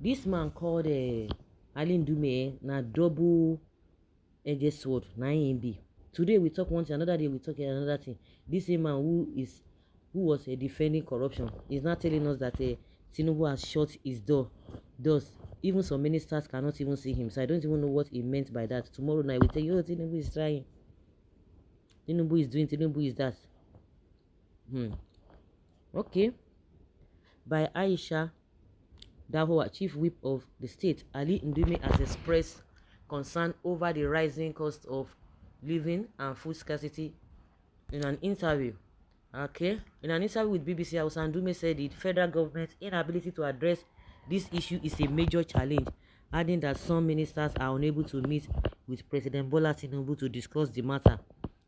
This man called Ali Ndume na double-edged sword, na him be. Today we talk one thing, another day we talk another thing. This same man who was defending corruption is now telling us that Tinubu has shut his doors. Even some ministers cannot even see him. So I don't even know what he meant by that. Tomorrow night we tell you, oh, Tinubu is trying. Tinubu is doing, Tinubu is that. Okay. By Aisha Dahoa, Chief Whip of the state, Ali Ndume has expressed concern over the rising cost of living and food scarcity in an interview. Okay, in an interview with BBC House, Ndume said the federal government's inability to address this issue is a major challenge, adding that some ministers are unable to meet with President Bola Tinubu to discuss the matter.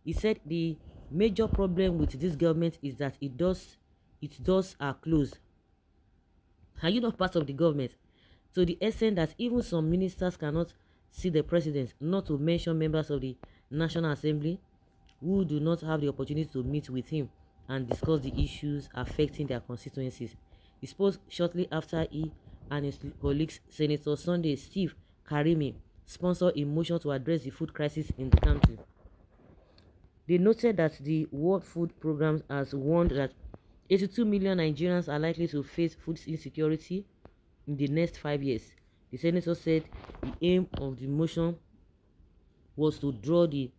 He said the major problem with this government is that its doors are closed. Are you not part of the government? To the extent that even some ministers cannot see the president, not to mention members of the National Assembly, who do not have the opportunity to meet with him and discuss the issues affecting their constituencies. He spoke shortly after he and his colleagues, Senator Sunday Steve Karimi, sponsored a motion to address the food crisis in the country. They noted that the World Food Programme has warned that 82 million Nigerians are likely to face food insecurity in the next 5 years. The senator said the aim of the motion was to draw the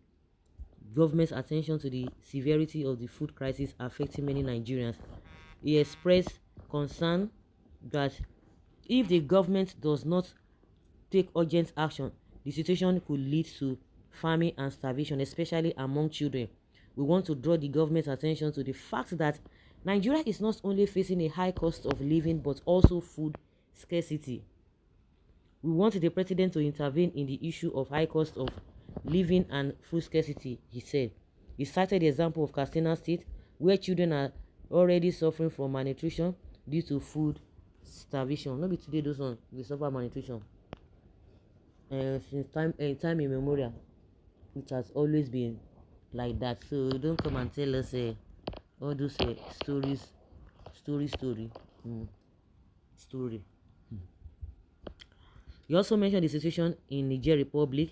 government's attention to the severity of the food crisis affecting many Nigerians. He expressed concern that if the government does not take urgent action, the situation could lead to famine and starvation, especially among children. We want to draw the government's attention to the fact that Nigeria is not only facing a high cost of living but also food scarcity. We want the president to intervene in the issue of high cost of living and food scarcity, he said. He cited the example of Katsina State, where children are already suffering from malnutrition due to food starvation. Not be today those ones they suffer malnutrition. Since time immemorial, it has always been like that. So don't come and tell us all those stories. He also mentioned the situation in Niger Republic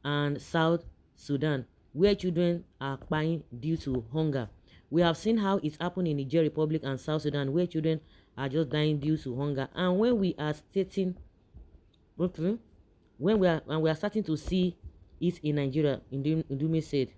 and South Sudan, where children are dying due to hunger. We have seen how it's happened in Niger Republic and South Sudan, where children are just dying due to hunger. And when we are stating, okay, when we are starting to see it in Nigeria, Ndume said,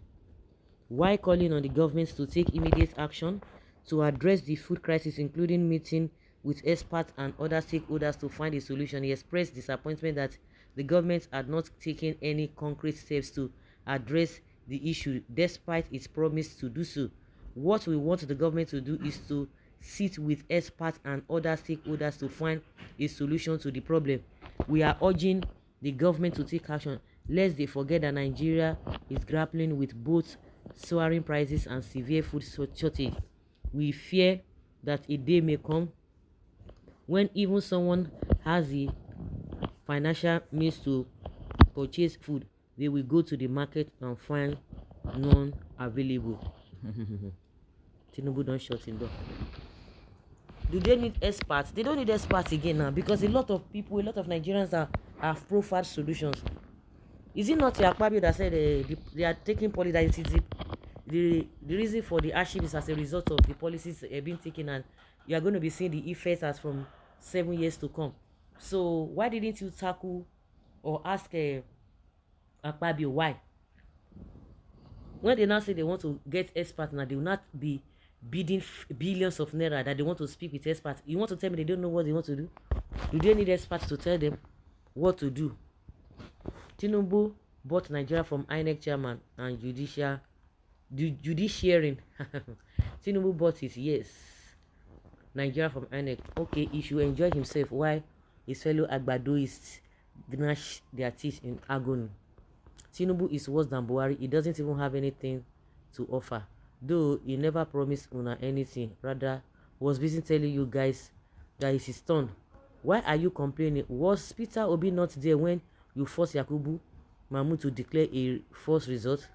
while calling on the government to take immediate action to address the food crisis, including meeting with experts and other stakeholders to find a solution. He expressed disappointment that the government had not taken any concrete steps to address the issue, despite its promise to do so. What we want the government to do is to sit with experts and other stakeholders to find a solution to the problem. We are urging the government to take action, lest they forget that Nigeria is grappling with both soaring prices and severe food shortage. We fear that a day may come when even someone has the financial means to purchase food, they will go to the market and find none available. Tinubu don't shut him door. Do they need experts? They don't need experts again now, because a lot of people, a lot of Nigerians have profiled solutions. Is it not Akpabio that said they are taking policies? The reason for the hardship is as a result of the policies being taken, and you are going to be seeing the effects as from 7 years to come. So why didn't you tackle or ask Akpabio why? When they now say they want to get experts, now they will not be bidding billions of naira that they want to speak with experts. You want to tell me they don't know what they want to do? Do they need experts to tell them what to do? Tinubu bought Nigeria from INEC chairman and judiciary. Tinubu bought it, yes. Nigeria from INEC. Okay, he should enjoy himself while his fellow Agbadoists gnash their teeth in agony. Tinubu is worse than Buhari. He doesn't even have anything to offer. Though he never promised Una anything. Rather, was busy telling you guys that it's his turn. Why are you complaining? Was Peter Obi not there when you forced Yakubu Mahmoud to declare a false result?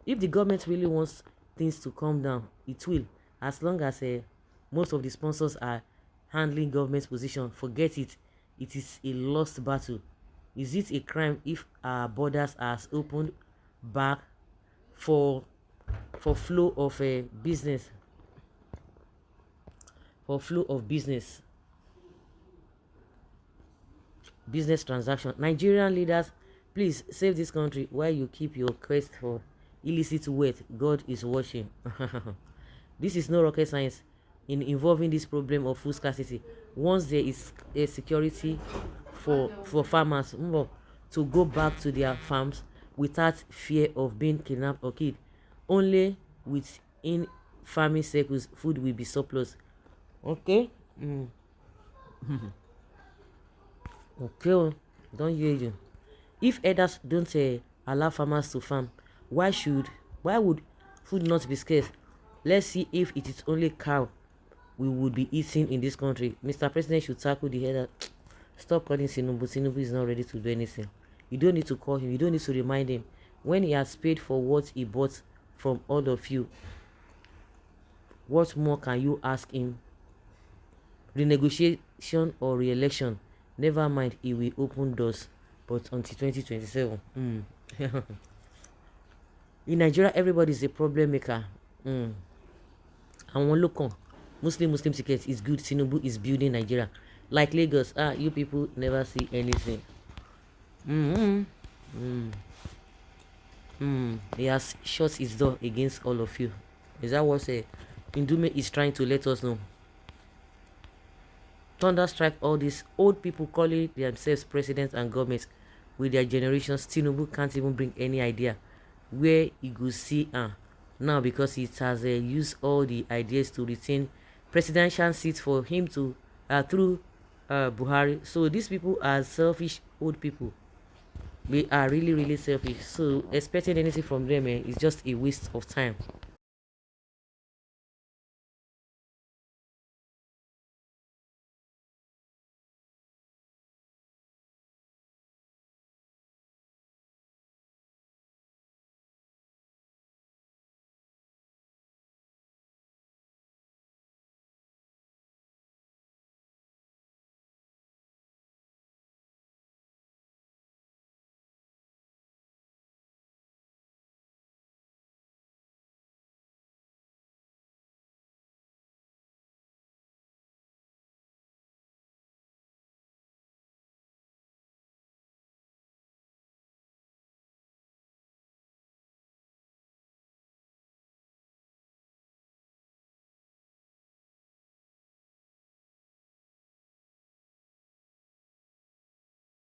If the government really wants things to calm down, it will, as long as most of the sponsors are handling government position, forget it. It is a lost battle. Is it a crime if our borders are opened back for flow of a business, for flow of business transaction? Nigerian leaders, please save this country while you keep your quest for illicit wealth. God is watching. This is no rocket science in involving this problem of food scarcity. Once there is a security for farmers to go back to their farms without fear of being kidnapped or killed, only within farming circles food will be surplus. Okay. Okay, oh, don't hear you. If elders don't allow farmers to farm, why would food not be scarce? Let's see if it is only cow we would be eating in this country. Mr. President should tackle the header. Stop calling Tinubu. Tinubu is not ready to do anything. You don't need to call him. You don't need to remind him. When he has paid for what he bought from all of you, what more can you ask him? Renegotiation or re-election? Never mind, he will open doors. But until 2027. In Nigeria, everybody is a problem maker. And one look on Muslim ticket is good. Tinubu is building Nigeria. Like Lagos, you people never see anything. He has shut his door against all of you. Is that what Ndume is trying to let us know? Thunder strike all these old people calling themselves presidents and governments with their generations. Tinubu can't even bring any idea where he could see now, because it has used all the ideas to retain presidential seats for him to through Buhari. So these people are selfish old people. They are really selfish. So expecting anything from them is just a waste of time.